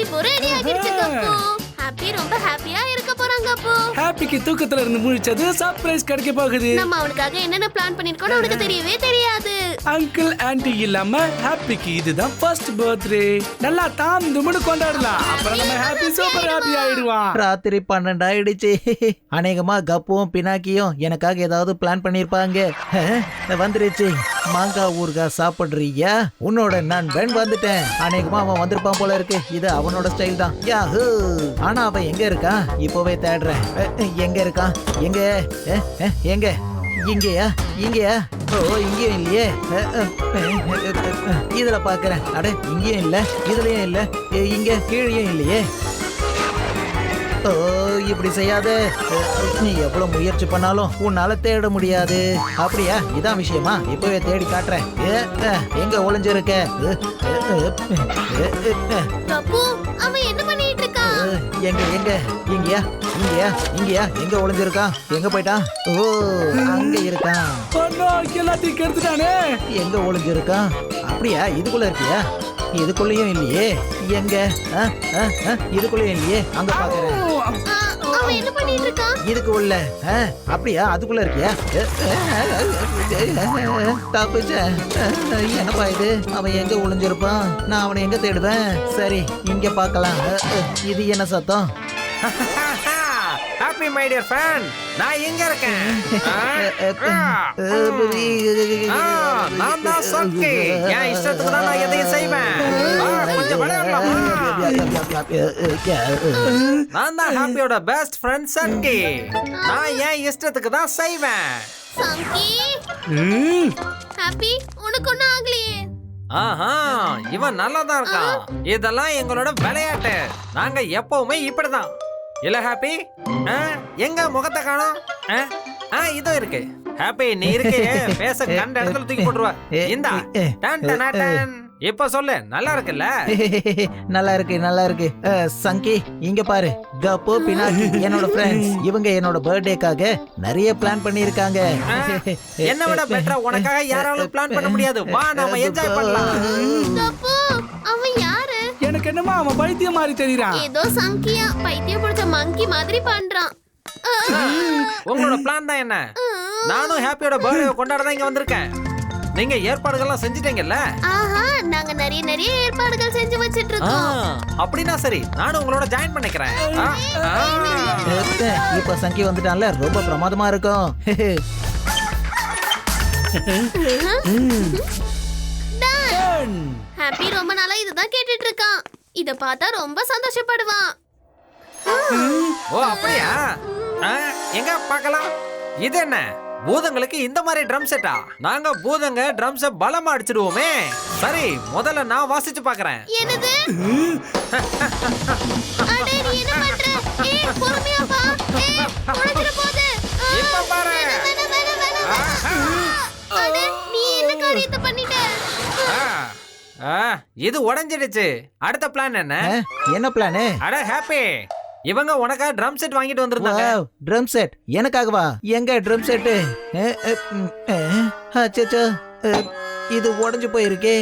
இப்போ ரெடி ஆகிடுச்சு cup. Happy ரொம்ப ஹாப்பியா இருக்க போறாங்க அப்போ. ஹாப்பிக்கு தூக்கத்துல இருந்து முழிச்சது சர்ப்ரைஸ் கிடைக்க போகுது. நம்ம அவனுக்காக என்னென்ன பிளான் பண்ணிருக்கோம் அவனுக்கு தெரியவே தெரியாது. அங்கிள் ஆன்ட்டி இல்லாம ஹாப்பிக்கு இதுதான் ஃபர்ஸ்ட் பர்த்டே. நல்லா தாம் தும்முடு கொண்டாடலாம். அப்புறம் நம்ம ஹாப்பி சூப்பர் ஹாப்பி ஆயிடுவான். ராத்திரி 12 ஆயிடுச்சு. அநேகமா கப்புவும் பினாக்கியும் எனக்காக ஏதாவது பிளான் பண்ணிருப்பாங்க. வந்துருச்சு. மாங்காய் ஊறுகாய் சாப்பிடுறியா? உன்னோட நண்பன் வந்துட்டேன். அநேகமா அவன் வந்திருப்பான் போல இருக்கு. இது அவனோட ஸ்டைல் தான். யாஹூ. ஆனா அவன் எங்க இருக்கான்? இப்பவே தேடுறேன். எங்க இருக்கான்? எங்க எங்க இங்கயா? இங்கயா? ஓ, இங்கேயும் இல்லையே. இதுல பாக்குறேன். அட, இங்கேயும் இல்ல, இதுலயும் இல்ல, இங்க கீழேயும் இல்லையே. ஓ, இப்படி செய்யாத. நீ எவ்வளவு முயற்சி பண்ணாலும் உன்னால தேட முடியாது. அப்படியா? இதான் விஷயமா? இப்பவே தேடி காட்டுறேன். எங்க ஒளிஞ்சிருக்க? கப்பு, அவன் என்ன பண்ணிட்டு இருக்கான்? எங்க எங்க இங்கயா? இங்கயா? இங்கயா? எங்க ஒளிஞ்சிருக்கான்? எங்க போயிட்டான்? ஓ, அங்க இருக்கான். எல்லாத்தையும் கெடுத்துட்டானே. எங்க ஒளிஞ்சிருக்கான்? அப்படியா? இதுக்குள்ள இருக்கியா? இதுக்குள்ளயும் இல்லையே. எங்க? இதுக்குள்ளயும் இல்லையே. அங்க பாக்குறேன். அவன் என்ன பண்ணிட்டு இருக்கான்? இதுக்கு உள்ள. அப்படியா? அதுக்குள்ள இருக்கியா? தப்பிச்ச. என்னப்பா இது? அவன் எங்க ஒளிஞ்சிருப்பான்? நான் அவனை எங்க தேடுவேன்? சரி, இங்க பாக்கலாம். இது என்ன சத்தம்? ஹாப்பி மை டியர் ஃபேன், நான் எங்க இருக்கேன்? நான் தான் சங்கி. என் இஷ்டத்துக்கு தான் நான் எதையும் செய்வேன். கொஞ்சம் விளையாடலாமா? நான் தான் ஹாப்பியோட பெஸ்ட் ஃப்ரெண்ட் சங்கி. நான் என் இஷ்டத்துக்கு தான் செய்வேன். சங்கி, ஹாப்பி உனக்கு ஒண்ணும் ஆகலையே. ஆஹா, இவன் நல்லா தான் இருக்கான். இதெல்லாம் எங்களோட விளையாட்டு. நாங்க எப்பவுமே இப்படிதான். இல்ல ஹாப்பி? எங்க முகத்தை காணோம்? இதோ இருக்கு. ஹாப்பி, நீ இருக்கே, பேச கண்ட இடத்துல தூக்கி போட்டுருவ. இந்தா. Done done done. இப்ப சொல்லு, நல்லா இருக்குல்ல? நல்லா இருக்கு, நல்லா இருக்கு. சங்கி, இங்க பாரு. கப்பு, பினாக்கி என்னோட ஃப்ரெண்ட்ஸ். இவங்க என்னோட பர்த்டேக்காக நிறைய பிளான் பண்ணிருக்காங்க. என்ன விட பெட்டரா உனக்காக யாராலும் பிளான் பண்ண முடியாது. வா, நாம என்ஜாய் பண்ணலாம். கப்பு, அவன் யாரு? எனக்கு என்னமா அவன் பைத்தியம் மாதிரி தெரியுறான். ஏதோ சங்கியா பைத்தியம் பிடிச்ச மங்கி மாதிரி பண்றான். உங்களோட பிளான் தான் என்ன? நானும் ஹாப்பியோட பர்த்டே கொண்டாட தான் இங்க வந்திருக்கேன். நீங்க ஏற்பாடுகள்லாம் செஞ்சிட்டீங்கல்ல? ஆஹா, நாங்க நிறைய ஏற்பாடுகள் செஞ்சு வச்சிட்டு இருக்கோம். அப்படின்னா சரி, நானும் உங்களோட ஜாயின் பண்ணிக்கிறேன். இப்ப சங்கி வந்துட்டான்ல, ரொம்ப பிரமாதமா இருக்கும். ஹாப்பி ரொம்ப நாளா இதுதான் கேட்டுட்டு இருக்கான். இத பார்த்தா ரொம்ப சந்தோஷப்படுவான். ஓ, அப்படியா? எங்க பார்க்கலாம். இது என்ன? பூதங்களுக்கு இந்த மாதிரி ட்ரம் செட்டா? நாங்க பூதங்க ட்ரம்ஸ பலமா அடிச்சிடுவோமே. சரி, முதல்ல நான் வாசிச்சு பார்க்கறேன். என்னது? அடே, நீ என்ன பண்ற? பொறுமையா வா. உடைச்சிர போகுது. இப்ப பாரு. அடே, நீ என்ன காரியத்தை பண்ணிட்ட? இது உடைஞ்சிடுச்சு. அடுத்த பிளான் என்ன? என்ன பிளான்? அட ஹாப்பி, இவங்க உனக்காக ட்ரம் செட் வாங்கிட்டு வந்திருந்தாங்க. ட்ரம் செட் எனக்காகவா? எங்க ட்ரம் செட்? அச்சச்சோ, இது உடைஞ்சு போயிருக்கே.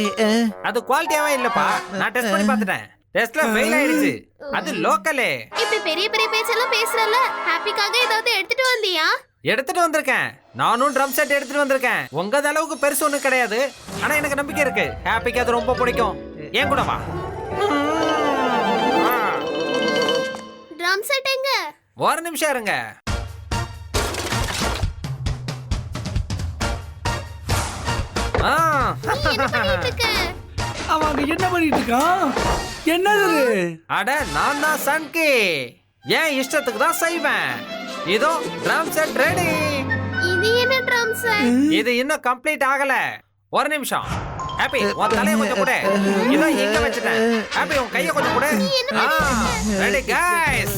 அது குவாலிட்டியாவே இல்லப்பா. நான் டெஸ்ட் பண்ணி பார்த்துட்டேன். டெஸ்ட்ல ஃபெயில் ஆயிடுச்சு. அது லோக்கலே. இப்ப பெரிய பேச்செல்லாம் பேசுறல. ஹாப்பிக்காக ஏதாவது எடுத்துட்டு வந்தியா? எடுத்துட்டு வந்திருக்கேன். நானும் ட்ரம் செட் எடுத்துட்டு வந்திருக்கேன். உங்க அளவுக்கு பெருசு ஒண்ணு கிடையாது. ஆனா எனக்கு நம்பிக்கை இருக்கு. ஹாப்பிக்கு அது ரொம்ப பிடிக்கும். ஏன் கூட வா. ட்ரம் செட் எங்க? ஒரு நிமிஷம் இருங்க. அவங்க என்ன பண்ணிட்டு இருக்கான்? என்னது? அட, நான் தான் சன்கி. ஏன் இஷ்டத்துக்கு தான் செய்வேன். இதோ ட்ரம் செட் ரெடி. இது என்ன ட்ரம் செட்? இது இன்னும் கம்ப்ளீட் ஆகல. ஒரு நிமிஷம். ஹாப்பி, உன் தலையை கொஞ்சம் கொடு. இதோ இங்க வச்சிட்டேன். ஹாப்பி, உன் கையை கொஞ்சம் கொடு. Ready guys.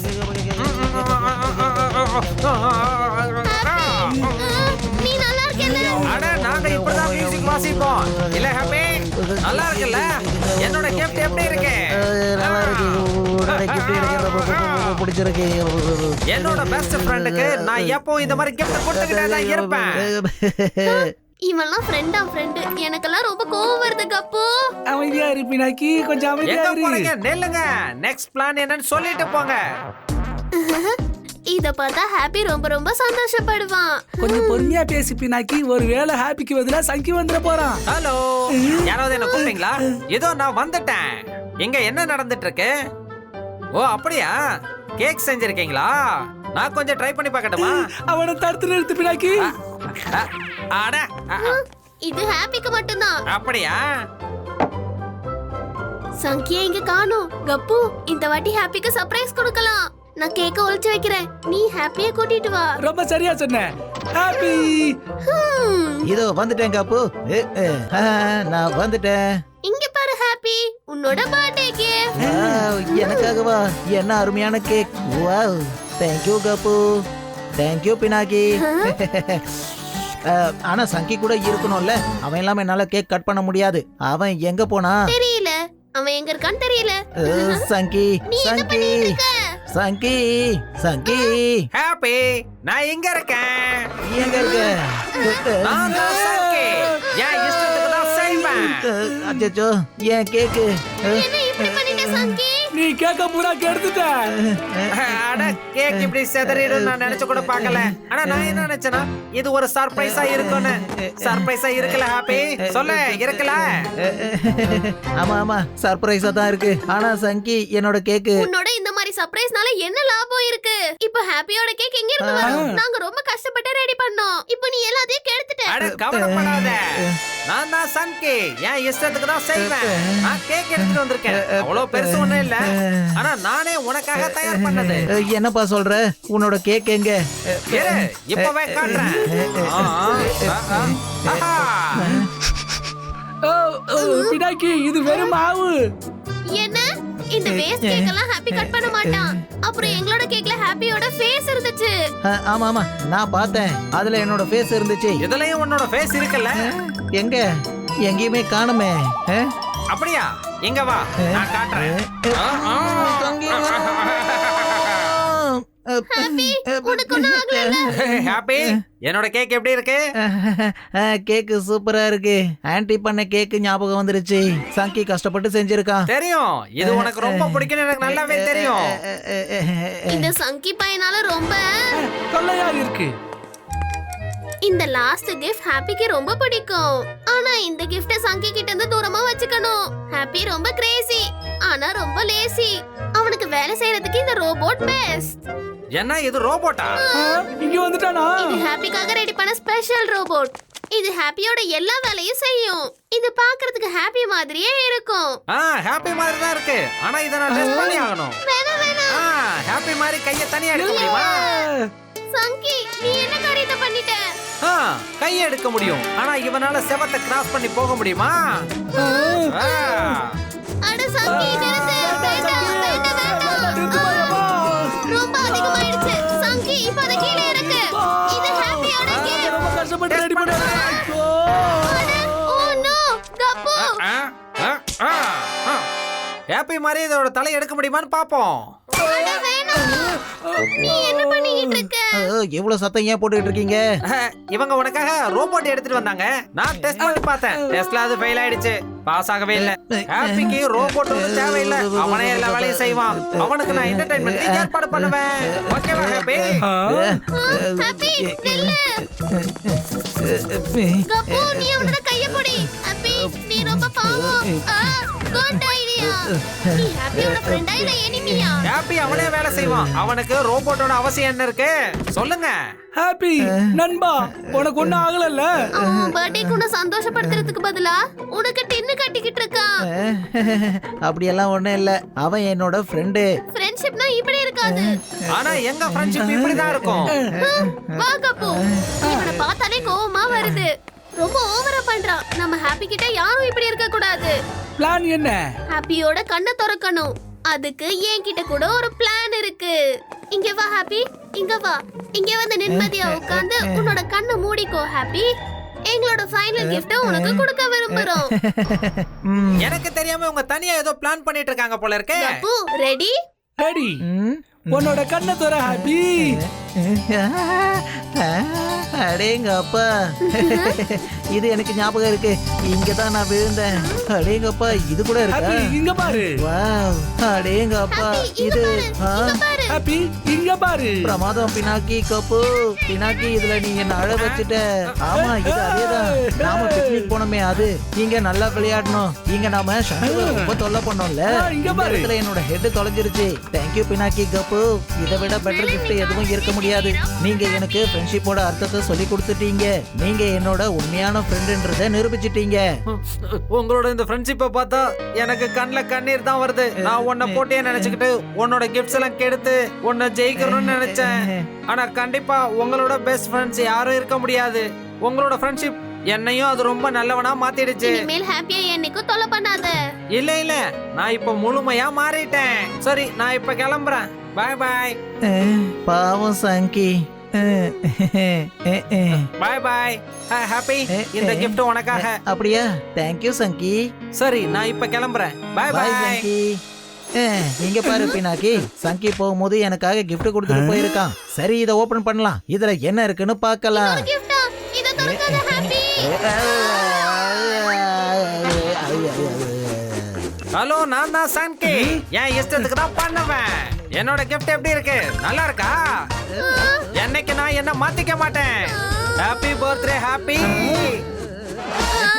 நீ நல்லா இருக்கல? அட, நாங்க இப்பதான் மியூசிக் வாசிப்போம். இல்ல ஹாப்பி? நல்லா இருக்குல்ல? என்னோட கிஃப்ட் எப்படி இருக்கு? நல்லா இருக்கு. பிடிச்சிருக்கு. என்னோட பெஸ்ட் ஃப்ரெண்டுக்கு நான் எப்போ இந்த மாதிரி கிஃப்ட் கொடுத்துக்கிட்டே தான் இருப்பேன். இவன்லாம் ஃப்ரெண்ட். எனக்கெல்லாம் ரொம்ப கோவம் வருது கப்பு. அவன் அமைதியா இரு பினாக்கி, கொஞ்சம் அமைதியா எங்க இரு. போறீங்க? நில்லுங்க. நெக்ஸ்ட் பிளான் என்னன்னு சொல்லிட்டு போங்க. இத பார்த்தா ஹாப்பி ரொம்ப ரொம்ப சந்தோஷப்படுவான். கொஞ்சம் பொறுமையா பேசி பினாக்கி. ஒருவேளை ஹாப்பிக்கு பதிலா சங்கி வந்துட போறான். ஹலோ, யாராவது என்ன கூப்பிட்டீங்களா? இதோ நான் வந்துட்டேன். இங்க என்ன நடந்துட்டு இருக்கு? ஓ அப்படியா, கேக் செஞ்சிருக்கீங்களா? நான் கொஞ்சம் ட்ரை பண்ணி பார்க்கட்டுமா? அவனை தடுத்து நிறுத்து பினாக்கி. அட, இது ஹாப்பிக்கு மட்டும்தான். அப்படியா? சங்கியா இங்க காணோம். கப்பு, இந்த வாட்டி ஹாப்பிக்கு சர்ப்ரைஸ் கொடுக்கலாம். நான் கேக்க ஒளிச்சு வைக்கிறேன். நீ ஹாப்பியை கூட்டிட்டு வா. ரொம்ப சரியா சொன்ன. ஹாப்பி. இதோ வந்துட்டேன் காப்பு. நான் வந்துட்டேன். இங்க பாரு ஹாப்பி, உன்னோட பர்த்டே கிஃப்ட். எனக்காகவா? என்ன அருமையான கேக். வாவ், தேங்க்யூ காப்பு. தேங்க்யூ பினாக்கி. ஆனா சங்கி கூட இருக்கணும்ல. அவன் இல்லாம என்னால கேக் கட் பண்ண முடியாது. அவன் எங்க போனா? தெரியல, அவன் எங்க இருக்கான்னு தெரியல. சங்கி, நீ என்ன சங்கி, பண்ணிட்டு இருக்க? சங்கி, சங்கி, ஹாப்பி, நான் இங்க இருக்கேன். எங்க இருக்க? நான் தான் சங்கி. என் இஷ்டத்துக்கு தான் செய்வேன். அச்சச்சோ, என் கேக்கு. என்ன இப்படி பண்ணிட்ட சங்கி? நீ கேக்க பூரா கெடுத்துட்ட. அட, கேக் இப்படி செதறிடும் நான் நினைச்சு கூட பார்க்கல. ஆனா நான் என்ன நினைச்சேன்னா இது ஒரு சர்ப்ரைஸா இருக்கும்னு. சர்ப்ரைஸா இருக்குல்ல ஹாப்பி? சொல்லு, இருக்குல்ல? ஆமா ஆமா, சர்ப்ரைஸா தான் இருக்கு. ஆனா சங்கி, என்னோட கேக்கு. உன்னோட இந்த மாதிரி சர்ப்ரைஸ்னால என்ன லாபம் இருக்கு? இப்போ ஹாப்பியோட கேக் எங்க இருந்து வரும்? நாங்க ரொம்ப கஷ்டப்பட்டு ரெடி பண்ணோம். இப்போ நீ எல்லாத்தையும் கெடுத்துட்ட. அட, கவலைப்படாத. நான் தான் சங்கி. என் இஷ்டத்துக்கு தான் செய்வேன். நான் கேக் எடுத்துட்டு வந்திருக்கேன். அவ்வளவு பெருசு ஒண்ணும் இல்ல. ஆனா நானே உனக்காக தயார் பண்ணது. என்னப்பா சொல்ற? உன்னோட கேக் எங்க? இரு, இப்பவே காட்டுறேன். ஆஹா. ஓ, ஓ, பினாக்கி, இது வெறும் மாவு. என்ன? இந்த வேஸ்ட் கேக் எல்லாம் ஹாப்பி கட் பண்ண மாட்டான். அப்புறம் எங்களோட கேக்ல ஹாப்பியோட ஃபேஸ் இருந்துச்சு. ஆமா ஆமா, நான் பார்த்தேன். அதுல என்னோட ஃபேஸ் இருந்துச்சு. இதுலயும் உன்னோட ஃபேஸ் இருக்குல்ல? எங்க? எங்கேயுமே காணுமே. அப்படியா? இங்க வா, நான் காட்டுறேன். ஹாப்பி, உனக்கு ஒண்ணும் ஆகல. ஹாப்பி, என்னோட கேக் எப்படி இருக்கு? கேக்கு சூப்பரா இருக்கு. ஆன்ட்டி பண்ண கேக்கு ஞாபகம் வந்துருச்சு. சங்கி கஷ்டப்பட்டு செஞ்சிருக்கான். தெரியும், இது உனக்கு ரொம்ப பிடிக்கும்னு எனக்கு நல்லாவே தெரியும். இந்த சங்கி பையனால ரொம்ப தொல்லையா இருக்கு. இந்த லாஸ்ட் கிஃப்ட் ஹாப்பிக்கு ரொம்ப பிடிக்கும். ஆனா இந்த கிஃப்ட சங்கி கிட்ட இருந்து தூரமா வச்சுக்கணும். ஹாப்பி ரொம்ப கிரேசி, ஆனா ரொம்ப லேசி. அவனுக்கு வேலை செய்யறதுக்கு இந்த ரோபோட் பெஸ்ட். என்ன இது ரோபோட்டா? இங்க வந்துட்டானா? இது ஹாப்பிக்காக ரெடி பண்ண ஸ்பெஷல் ரோபோட். இது ஹாப்பியோட எல்லா வேலையும் செய்யும். இது பார்க்கிறதுக்கு ஹாப்பி மாதிரியே இருக்கும். ஹாப்பி மாதிரி தான் இருக்கு. ஆனா இத நான் டெஸ்ட் பண்ணி ஆகணும். வேணாம் வேணாம். ஹாப்பி மாதிரி கைய தனியா எடுக்க முடியுமா? சங்கி, நீ என்ன காரியத்தை பண்ணிட்ட? கைய எடுக்க முடியும். ஆனா இவனால செவத்தை கிராஸ் பண்ணி போக முடியுமா? அட சங்கி, நிறுத்து. வேண்டாம் வேண்டாம் வேண்டாம். ரொம்ப அதிகமாயிடுச்சு. சங்கி, இப்ப அது கீழே இருக்கு. இது ஹாப்பியோட கிஃப்ட். ரொம்ப கஷ்டப்பட்டு ரெடி பண்ணேன். Oh no, cup. ஹாப்பி மாதிரி இதோட தலை எடுக்க முடியுமான்னு பாப்போம். அட வேணாம். நீ என்ன பண்ணிட்டு இருக்க? எவ்வளவு சத்தம் ஏன் போட்டுக்கிட்டு இருக்கீங்க? இவங்க உனக்காக ரோபோட் எடுத்துட்டு வந்தாங்க. நான் டெஸ்ட் பண்ணி பார்த்தேன். டெஸ்ட்ல அது ஃபெயில் ஆயிடுச்சு. பாஸ் ஆகவே இல்ல. ஹாப்பிக்கு ரோபோட் ஒன்றும் தேவையில்லை. அவனே எல்லா வேலையும் செய்வான். அவனுக்கு நான் என்டர்டைன்மெண்ட் ஏற்பாடு பண்ணுவேன். ஓகேவா ஹாப்பி? ஹாப்பி, நில்லு. கப்பு, நீ அவனோட கைய பிடி. ஹாப்பி, நீ ரொம்ப பாவம். Good idea. நீ ஹாப்பியோட ஃப்ரெண்டா இல்ல எனிமியா? ஹாப்பி அவனே வேலை செய்வான். அவனுக்கு ரோபோட்டோட அவசியம் என்ன இருக்கு சொல்லுங்க. ஹாப்பி நண்பா, உனக்கு ஒண்ணும் ஆகலல்ல? அவன் பர்த்டேக்கு உன்னை சந்தோஷப்படுத்துறதுக்கு பதிலா உனக்கு டின்னு கட்டிக்கிட்டு இருக்கான். அப்படியெல்லாம் ஒண்ணும் இல்ல. அவன் என்னோட ஃப்ரெண்டு. ஃப்ரெண்ட்ஷிப்னா இப்படி இருக்காது. ஆனா எங்க ஃப்ரெண்ட்ஷிப் இப்படிதான் இருக்கும். வா கப்பு, இவனை பார்த்தாலே கோவமா வருது. ரொம்ப ஓவரா பண்றான். நம்ம ஹாப்பி கிட்ட யாரும் இப்படி இருக்க கூடாது. பிளான் என்ன? ஹாப்பியோட கண்ணை திறக்கணும். அதுக்கு என்கிட்ட கூட ஒரு பிளான் இருக்கு. இங்க வா ஹாப்பி, இங்க வா. இங்க வந்து நிம்மதியா உட்கார்ந்து உன்னோட கண்ணை மூடிக்கோ ஹாப்பி. எங்களோட ஃபைனல் கிஃப்ட் உனக்கு கொடுக்க விரும்புறோம். எனக்கு தெரியாம உங்க தனியா ஏதோ பிளான் பண்ணிட்டு இருக்காங்க போல இருக்கே. Cup, ready? ரெடி. உன்னோட கண்ணை தோற ஹாப்பி. அடேங்க அப்பா, இது எனக்கு ஞாபகம் இருக்கு. இங்கதான் நான் விழுந்தேன். அடேங்க அப்பா, இது கூட இருக்கா? ஹாப்பி இங்க பாரு. வாவ், அடேங்க அப்பா, இது ஹாப்பி இங்க பாரு. பிரமாதம் பினாக்கி. கப்பு பினாக்கி, இதுல நீ என்ன அழ வச்சுட்ட. ஆமா, இது அதேதான். நாம பிக்னிக் போனோமே அது. இங்க நல்லா விளையாடணும். இங்க நாம சண்முக ரொம்ப தொல்லை பண்ணோம்ல. இங்க இந்த பாரு. இடத்துல என்னோட ஹெட் தொலைஞ்சிருச்சு. தேங்க்யூ பினாக்கி. கப்பு, இதை விட பெட்டர் கிஃப்ட் எதுவும் இருக்க முடியாது. நீங்க எனக்கு ஃப்ரெண்ட்ஷிப்போட அர்த்தத்தை சொல்லி கொடுத்துட்டீங்க. நீங்க என்னோட உண்மையான ஃப்ரெண்டுன்றதை நிரூபிச்சிட்டீங்க. உங்களோட இந்த ஃப்ரெண்ட்ஷிப்பை பார்த்தா எனக்கு கண்ணுல கண்ணீர் தான் வருது. நான் உன்னை போட்டியே நினைச்சுக்கிட்டு உன்னோட கிஃப்ட்ஸ் எல்லாம் கெடுத்து உன்னை ஜெயிக்கணும்னு நினைச்சேன். ஆனா கண்டிப்பா உங்களோட பெஸ்ட் ஃப்ரெண்ட்ஸ் யாரும் இருக்க முடியாது. உங்களோட ஃப்ரெண்ட்ஷிப் என்னையும் அது ரொம்ப நல்லவனா மாத்திடுச்சு. இனிமேல் ஹாப்பியா என்னைக்கும் தொல்லை பண்ணாத. இல்ல இல்ல, நான் இப்ப முழுமையா மாறிட்டேன். சரி, நான் இப்ப கிளம்புறேன். Bye bye. பாவம் சங்கி. Bye bye. ஹாப்பி, இந்த gift உனக்காக. அப்படியா? தேங்க்யூ சங்கி. சரி, நான் இப்ப கிளம்புறேன். Bye bye bye. சங்கி. இங்க பாரு பினாக்கி, சங்கி போகும்போது எனக்காக கிஃப்ட் கொடுத்துட்டு போயிருக்கான். சரி, இதை ஓபன் பண்ணலாம். இதுல என்ன இருக்குன்னு பார்க்கலாம். கிஃப்டா இத திறக்காத ஹாப்பி. ஹலோ, நான் தான் சன்கி. என் இஷ்டத்துக்கு தான் பண்ணுவேன். என்னோட gift எப்படி இருக்கு? நல்லா இருக்கா? என்னைக்கு நான் என்ன மாத்திக்க மாட்டேன். Happy birthday happy.